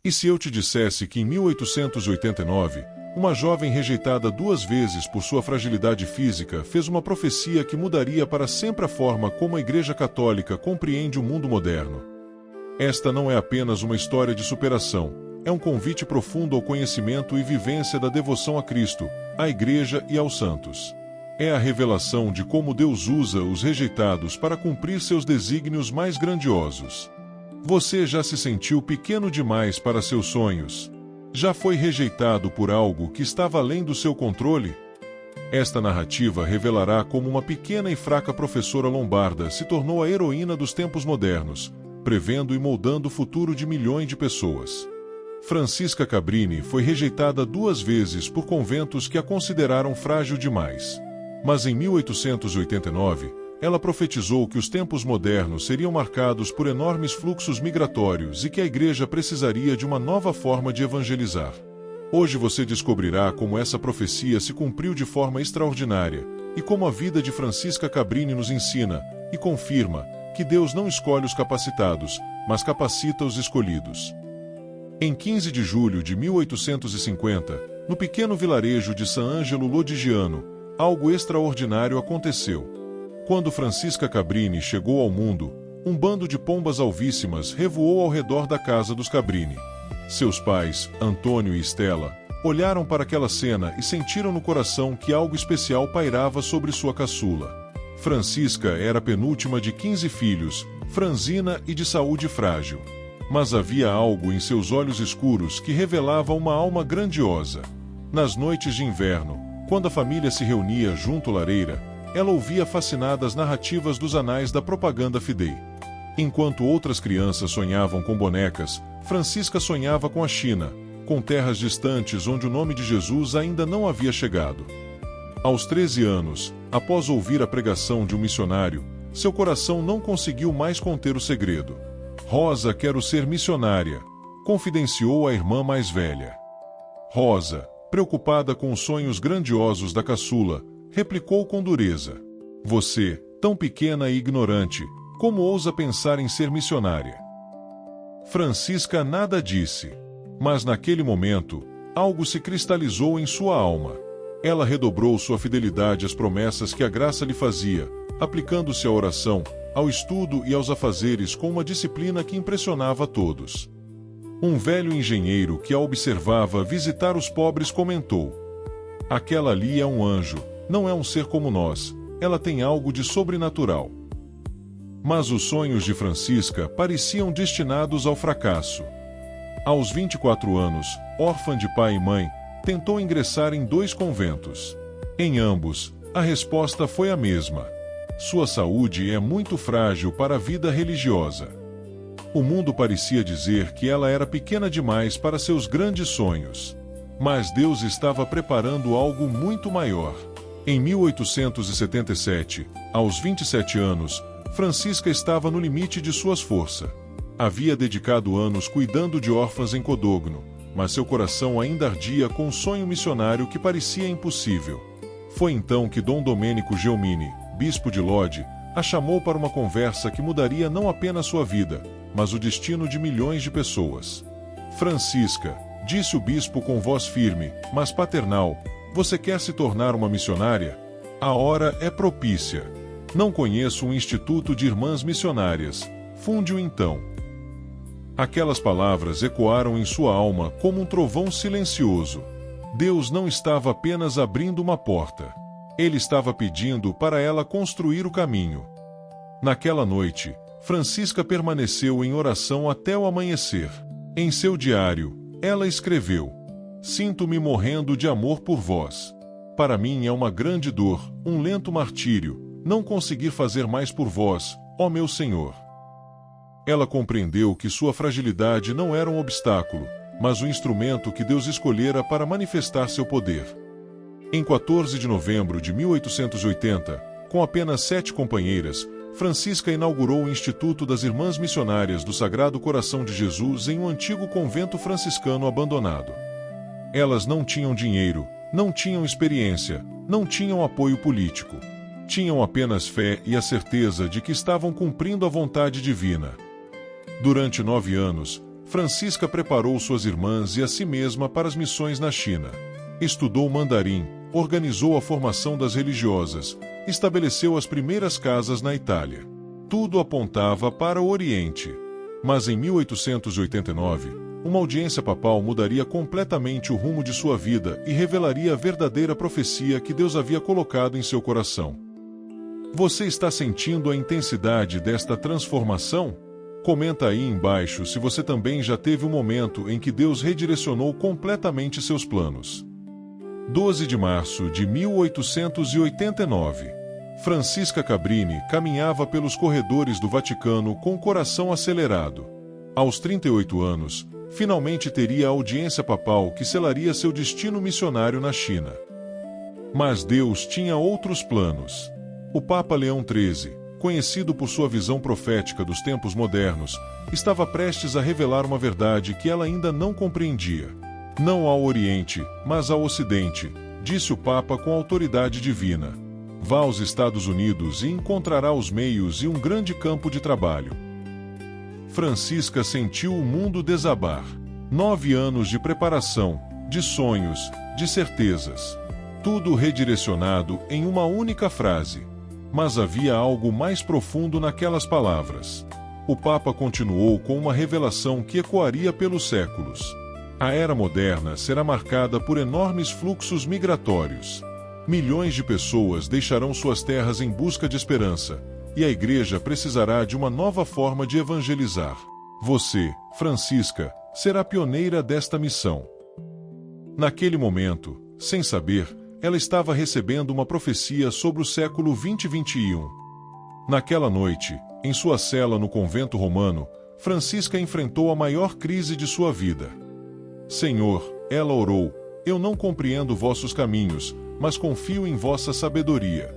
E se eu te dissesse que em 1889, uma jovem rejeitada 2 vezes por sua fragilidade física fez uma profecia que mudaria para sempre a forma como a Igreja Católica compreende o mundo moderno? Esta não é apenas uma história de superação, é um convite profundo ao conhecimento e vivência da devoção a Cristo, à Igreja e aos santos. É a revelação de como Deus usa os rejeitados para cumprir seus desígnios mais grandiosos. Você já se sentiu pequeno demais para seus sonhos? Já foi rejeitado por algo que estava além do seu controle? Esta narrativa revelará como uma pequena e fraca professora lombarda se tornou a heroína dos tempos modernos, prevendo e moldando o futuro de milhões de pessoas. Francisca Cabrini foi rejeitada 2 vezes por conventos que a consideraram frágil demais. Mas em 1889, ela profetizou que os tempos modernos seriam marcados por enormes fluxos migratórios e que a Igreja precisaria de uma nova forma de evangelizar. Hoje você descobrirá como essa profecia se cumpriu de forma extraordinária, e como a vida de Francisca Cabrini nos ensina e confirma que Deus não escolhe os capacitados, mas capacita os escolhidos. Em 15 de julho de 1850, no pequeno vilarejo de San Angelo Lodigiano, algo extraordinário aconteceu. Quando Francisca Cabrini chegou ao mundo, um bando de pombas alvíssimas revoou ao redor da casa dos Cabrini. Seus pais, Antônio e Estela, olharam para aquela cena e sentiram no coração que algo especial pairava sobre sua caçula. Francisca era a penúltima de 15 filhos, franzina e de saúde frágil. Mas havia algo em seus olhos escuros que revelava uma alma grandiosa. Nas noites de inverno, quando a família se reunia junto à lareira, ela ouvia fascinada as narrativas dos anais da propaganda fidei. Enquanto outras crianças sonhavam com bonecas, Francisca sonhava com a China, com terras distantes onde o nome de Jesus ainda não havia chegado. Aos 13 anos, após ouvir a pregação de um missionário, seu coração não conseguiu mais conter o segredo. Rosa, quero ser missionária, confidenciou a irmã mais velha. Rosa, preocupada com os sonhos grandiosos da caçula, replicou com dureza: você, tão pequena e ignorante, como ousa pensar em ser missionária? Francisca nada disse. Mas naquele momento, algo se cristalizou em sua alma. Ela redobrou sua fidelidade às promessas que a graça lhe fazia, aplicando-se à oração, ao estudo e aos afazeres com uma disciplina que impressionava a todos. Um velho engenheiro que a observava visitar os pobres comentou: aquela ali é um anjo, não é um ser como nós, ela tem algo de sobrenatural. Mas os sonhos de Francisca pareciam destinados ao fracasso. Aos 24 anos, órfã de pai e mãe, tentou ingressar em 2 conventos. Em ambos, a resposta foi a mesma: sua saúde é muito frágil para a vida religiosa. O mundo parecia dizer que ela era pequena demais para seus grandes sonhos. Mas Deus estava preparando algo muito maior. Em 1877, aos 27 anos, Francisca estava no limite de suas forças. Havia dedicado anos cuidando de órfãs em Codogno, mas seu coração ainda ardia com um sonho missionário que parecia impossível. Foi então que Dom Domênico Gelmini, bispo de Lodi, a chamou para uma conversa que mudaria não apenas sua vida, mas o destino de milhões de pessoas. Francisca, disse o bispo com voz firme, mas paternal, você quer se tornar uma missionária? A hora é propícia. Não conheço um instituto de irmãs missionárias. Funde-o então. Aquelas palavras ecoaram em sua alma como um trovão silencioso. Deus não estava apenas abrindo uma porta. Ele estava pedindo para ela construir o caminho. Naquela noite, Francisca permaneceu em oração até o amanhecer. Em seu diário, ela escreveu: sinto-me morrendo de amor por vós. Para mim é uma grande dor, um lento martírio, não conseguir fazer mais por vós, ó meu Senhor. Ela compreendeu que sua fragilidade não era um obstáculo, mas o instrumento que Deus escolhera para manifestar seu poder. Em 14 de novembro de 1880, com apenas 7 companheiras, Francisca inaugurou o Instituto das Irmãs Missionárias do Sagrado Coração de Jesus em um antigo convento franciscano abandonado. Elas não tinham dinheiro, não tinham experiência, não tinham apoio político. Tinham apenas fé e a certeza de que estavam cumprindo a vontade divina. Durante 9 anos, Francisca preparou suas irmãs e a si mesma para as missões na China. Estudou mandarim, organizou a formação das religiosas, estabeleceu as primeiras casas na Itália. Tudo apontava para o Oriente. Mas em 1889, uma audiência papal mudaria completamente o rumo de sua vida e revelaria a verdadeira profecia que Deus havia colocado em seu coração. Você está sentindo a intensidade desta transformação? Comenta aí embaixo se você também já teve um momento em que Deus redirecionou completamente seus planos. 12 de março de 1889. Francisca Cabrini caminhava pelos corredores do Vaticano com o coração acelerado. Aos 38 anos, finalmente teria a audiência papal que selaria seu destino missionário na China. Mas Deus tinha outros planos. O Papa Leão XIII, conhecido por sua visão profética dos tempos modernos, estava prestes a revelar uma verdade que ela ainda não compreendia. Não ao Oriente, mas ao Ocidente, disse o Papa com autoridade divina. Vá aos Estados Unidos e encontrará os meios e um grande campo de trabalho. Francisca sentiu o mundo desabar. 9 anos de preparação, de sonhos, de certezas. Tudo redirecionado em uma única frase. Mas havia algo mais profundo naquelas palavras. O Papa continuou com uma revelação que ecoaria pelos séculos. A era moderna será marcada por enormes fluxos migratórios. Milhões de pessoas deixarão suas terras em busca de esperança, e a Igreja precisará de uma nova forma de evangelizar. Você, Francisca, será pioneira desta missão. Naquele momento, sem saber, ela estava recebendo uma profecia sobre o século 20 e 21. Naquela noite, em sua cela no convento romano, Francisca enfrentou a maior crise de sua vida. Senhor, ela orou, eu não compreendo vossos caminhos, mas confio em vossa sabedoria.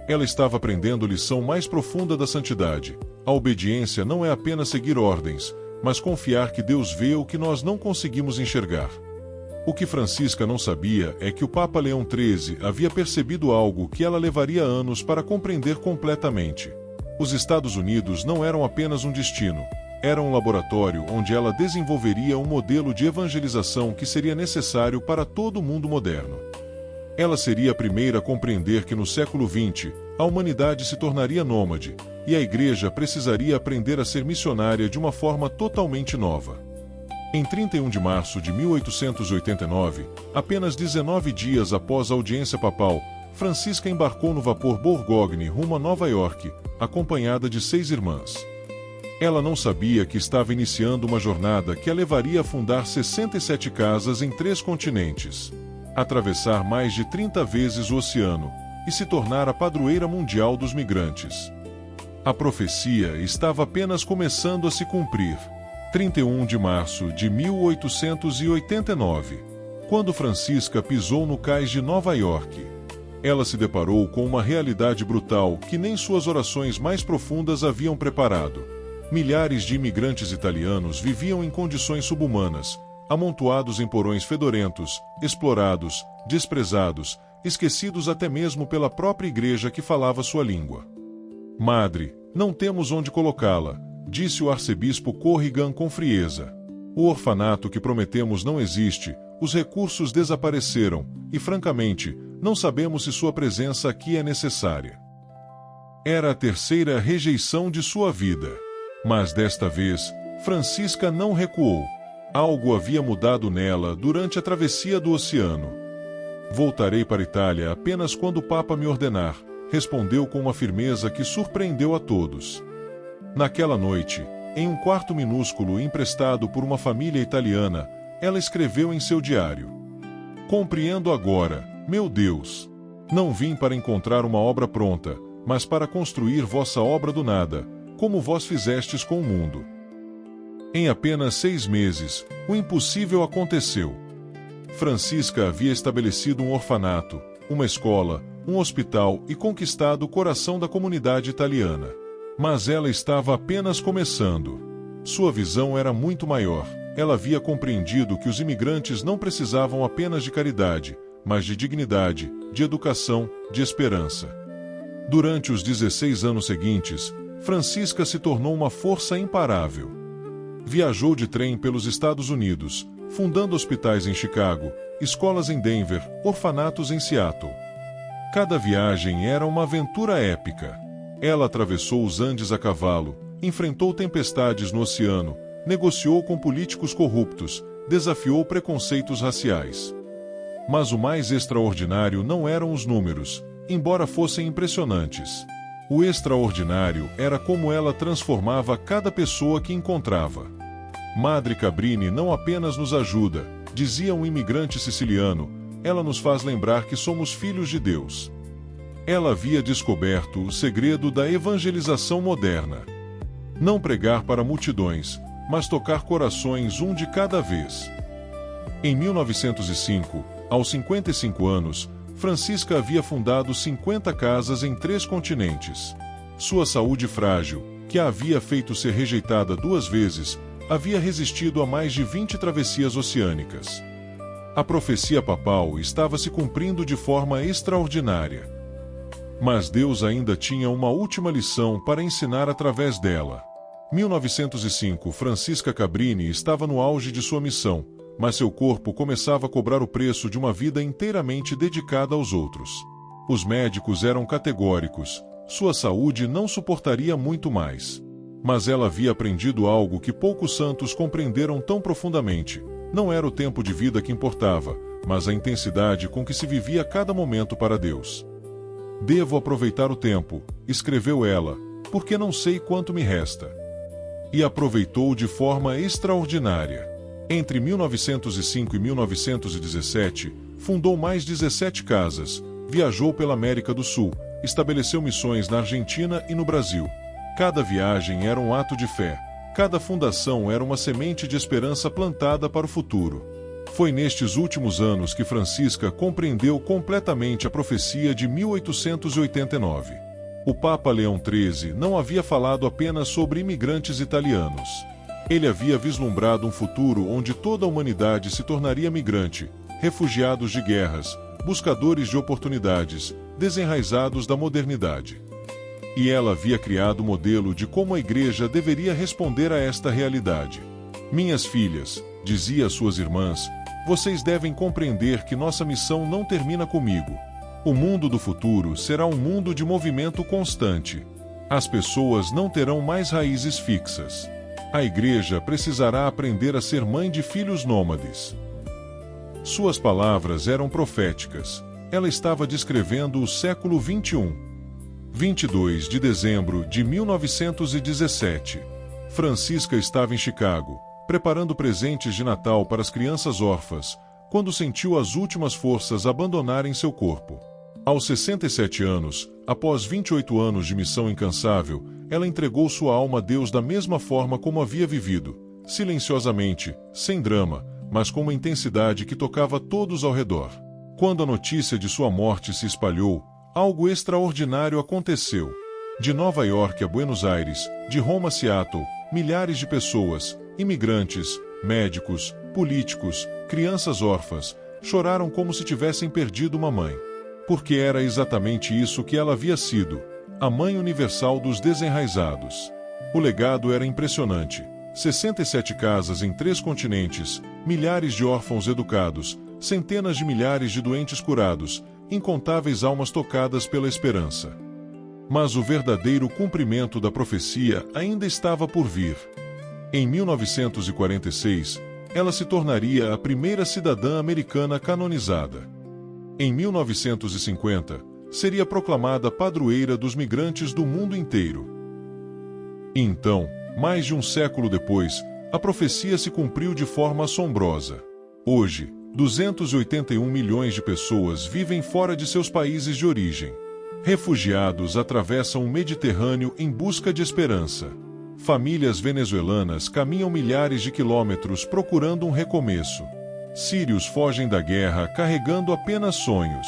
Ela estava aprendendo a lição mais profunda da santidade. A obediência não é apenas seguir ordens, mas confiar que Deus vê o que nós não conseguimos enxergar. O que Francisca não sabia é que o Papa Leão XIII havia percebido algo que ela levaria anos para compreender completamente. Os Estados Unidos não eram apenas um destino, era um laboratório onde ela desenvolveria um modelo de evangelização que seria necessário para todo o mundo moderno. Ela seria a primeira a compreender que no século XX, a humanidade se tornaria nômade, e a Igreja precisaria aprender a ser missionária de uma forma totalmente nova. Em 31 de março de 1889, apenas 19 dias após a audiência papal, Francisca embarcou no vapor Bourgogne rumo a Nova York, acompanhada de 6 irmãs. Ela não sabia que estava iniciando uma jornada que a levaria a fundar 67 casas em 3 continentes, atravessar mais de 30 vezes o oceano e se tornar a padroeira mundial dos migrantes. A profecia estava apenas começando a se cumprir. 31 de março de 1889, quando Francisca pisou no cais de Nova York, ela se deparou com uma realidade brutal que nem suas orações mais profundas haviam preparado. Milhares de imigrantes italianos viviam em condições subhumanas, amontoados em porões fedorentos, explorados, desprezados, esquecidos até mesmo pela própria igreja que falava sua língua. Madre, não temos onde colocá-la, disse o arcebispo Corrigan com frieza. O orfanato que prometemos não existe, os recursos desapareceram, e francamente, não sabemos se sua presença aqui é necessária. Era a terceira rejeição de sua vida. Mas desta vez, Francisca não recuou. Algo havia mudado nela durante a travessia do oceano. Voltarei para a Itália apenas quando o Papa me ordenar, respondeu com uma firmeza que surpreendeu a todos. Naquela noite, em um quarto minúsculo emprestado por uma família italiana, ela escreveu em seu diário: Compreendo agora, meu Deus. Não vim para encontrar uma obra pronta, mas para construir vossa obra do nada, como vós fizestes com o mundo. Em apenas 6 meses, o impossível aconteceu. Francisca havia estabelecido um orfanato, uma escola, um hospital e conquistado o coração da comunidade italiana. Mas ela estava apenas começando. Sua visão era muito maior. Ela havia compreendido que os imigrantes não precisavam apenas de caridade, mas de dignidade, de educação, de esperança. Durante os 16 anos seguintes, Francisca se tornou uma força imparável. Viajou de trem pelos Estados Unidos, fundando hospitais em Chicago, escolas em Denver, orfanatos em Seattle. Cada viagem era uma aventura épica. Ela atravessou os Andes a cavalo, enfrentou tempestades no oceano, negociou com políticos corruptos, desafiou preconceitos raciais. Mas o mais extraordinário não eram os números, embora fossem impressionantes. O extraordinário era como ela transformava cada pessoa que encontrava. Madre Cabrini não apenas nos ajuda, dizia um imigrante siciliano, ela nos faz lembrar que somos filhos de Deus. Ela havia descoberto o segredo da evangelização moderna. Não pregar para multidões, mas tocar corações um de cada vez. Em 1905, aos 55 anos, Francisca havia fundado 50 casas em 3 continentes. Sua saúde frágil, que a havia feito ser rejeitada 2 vezes, havia resistido a mais de 20 travessias oceânicas. A profecia papal estava se cumprindo de forma extraordinária. Mas Deus ainda tinha uma última lição para ensinar através dela. 1905, Francisca Cabrini estava no auge de sua missão, mas seu corpo começava a cobrar o preço de uma vida inteiramente dedicada aos outros. Os médicos eram categóricos, sua saúde não suportaria muito mais. Mas ela havia aprendido algo que poucos santos compreenderam tão profundamente. Não era o tempo de vida que importava, mas a intensidade com que se vivia cada momento para Deus. Devo aproveitar o tempo, escreveu ela, porque não sei quanto me resta. E aproveitou de forma extraordinária. Entre 1905 e 1917, fundou mais 17 casas, viajou pela América do Sul, estabeleceu missões na Argentina e no Brasil. Cada viagem era um ato de fé, cada fundação era uma semente de esperança plantada para o futuro. Foi nestes últimos anos que Francisca compreendeu completamente a profecia de 1889. O Papa Leão XIII não havia falado apenas sobre imigrantes italianos. Ele havia vislumbrado um futuro onde toda a humanidade se tornaria migrante, refugiados de guerras, buscadores de oportunidades, desenraizados da modernidade. E ela havia criado o modelo de como a Igreja deveria responder a esta realidade. Minhas filhas, dizia às suas irmãs, vocês devem compreender que nossa missão não termina comigo. O mundo do futuro será um mundo de movimento constante. As pessoas não terão mais raízes fixas. A Igreja precisará aprender a ser mãe de filhos nômades. Suas palavras eram proféticas. Ela estava descrevendo o século XXI. 22 de dezembro de 1917. Francisca estava em Chicago, preparando presentes de Natal para as crianças órfãs, quando sentiu as últimas forças abandonarem seu corpo. Aos 67 anos, após 28 anos de missão incansável, ela entregou sua alma a Deus da mesma forma como havia vivido, silenciosamente, sem drama, mas com uma intensidade que tocava todos ao redor. Quando a notícia de sua morte se espalhou, algo extraordinário aconteceu. De Nova York a Buenos Aires, de Roma a Seattle, milhares de pessoas, imigrantes, médicos, políticos, crianças órfãs, choraram como se tivessem perdido uma mãe. Porque era exatamente isso que ela havia sido, a mãe universal dos desenraizados. O legado era impressionante. 67 casas em 3 continentes, milhares de órfãos educados, centenas de milhares de doentes curados, incontáveis almas tocadas pela esperança. Mas o verdadeiro cumprimento da profecia ainda estava por vir. Em 1946, ela se tornaria a primeira cidadã americana canonizada. Em 1950, seria proclamada padroeira dos migrantes do mundo inteiro. E então, mais de um século depois, a profecia se cumpriu de forma assombrosa. Hoje, 281 milhões de pessoas vivem fora de seus países de origem. Refugiados atravessam o Mediterrâneo em busca de esperança. Famílias venezuelanas caminham milhares de quilômetros procurando um recomeço. Sírios fogem da guerra carregando apenas sonhos.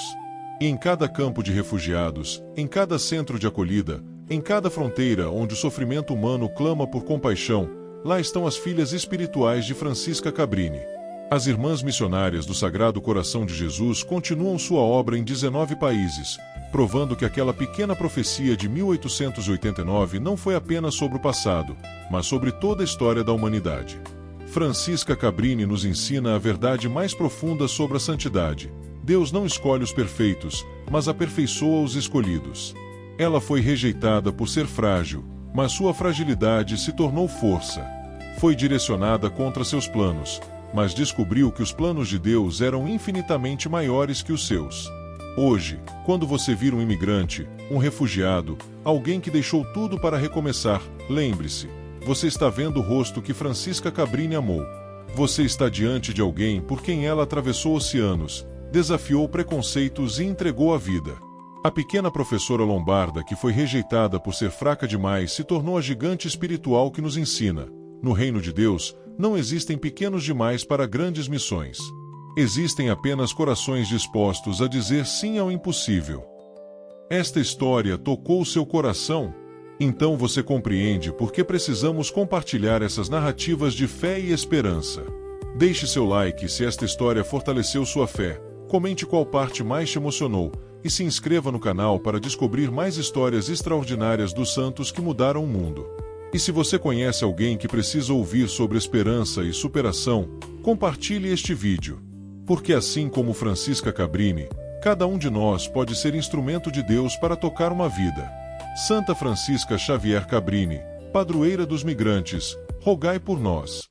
E em cada campo de refugiados, em cada centro de acolhida, em cada fronteira onde o sofrimento humano clama por compaixão, lá estão as filhas espirituais de Francisca Cabrini. As Irmãs Missionárias do Sagrado Coração de Jesus continuam sua obra em 19 países, provando que aquela pequena profecia de 1889 não foi apenas sobre o passado, mas sobre toda a história da humanidade. Francisca Cabrini nos ensina a verdade mais profunda sobre a santidade. Deus não escolhe os perfeitos, mas aperfeiçoa os escolhidos. Ela foi rejeitada por ser frágil, mas sua fragilidade se tornou força. Foi direcionada contra seus planos, mas descobriu que os planos de Deus eram infinitamente maiores que os seus. Hoje, quando você vir um imigrante, um refugiado, alguém que deixou tudo para recomeçar, lembre-se, você está vendo o rosto que Francisca Cabrini amou. Você está diante de alguém por quem ela atravessou oceanos, desafiou preconceitos e entregou a vida. A pequena professora lombarda que foi rejeitada por ser fraca demais se tornou a gigante espiritual que nos ensina: no reino de Deus, não existem pequenos demais para grandes missões. Existem apenas corações dispostos a dizer sim ao impossível. Esta história tocou seu coração? Então você compreende por que precisamos compartilhar essas narrativas de fé e esperança. Deixe seu like se esta história fortaleceu sua fé, comente qual parte mais te emocionou, e se inscreva no canal para descobrir mais histórias extraordinárias dos santos que mudaram o mundo. E se você conhece alguém que precisa ouvir sobre esperança e superação, compartilhe este vídeo. Porque assim como Francisca Cabrini, cada um de nós pode ser instrumento de Deus para tocar uma vida. Santa Francisca Xavier Cabrini, padroeira dos migrantes, rogai por nós.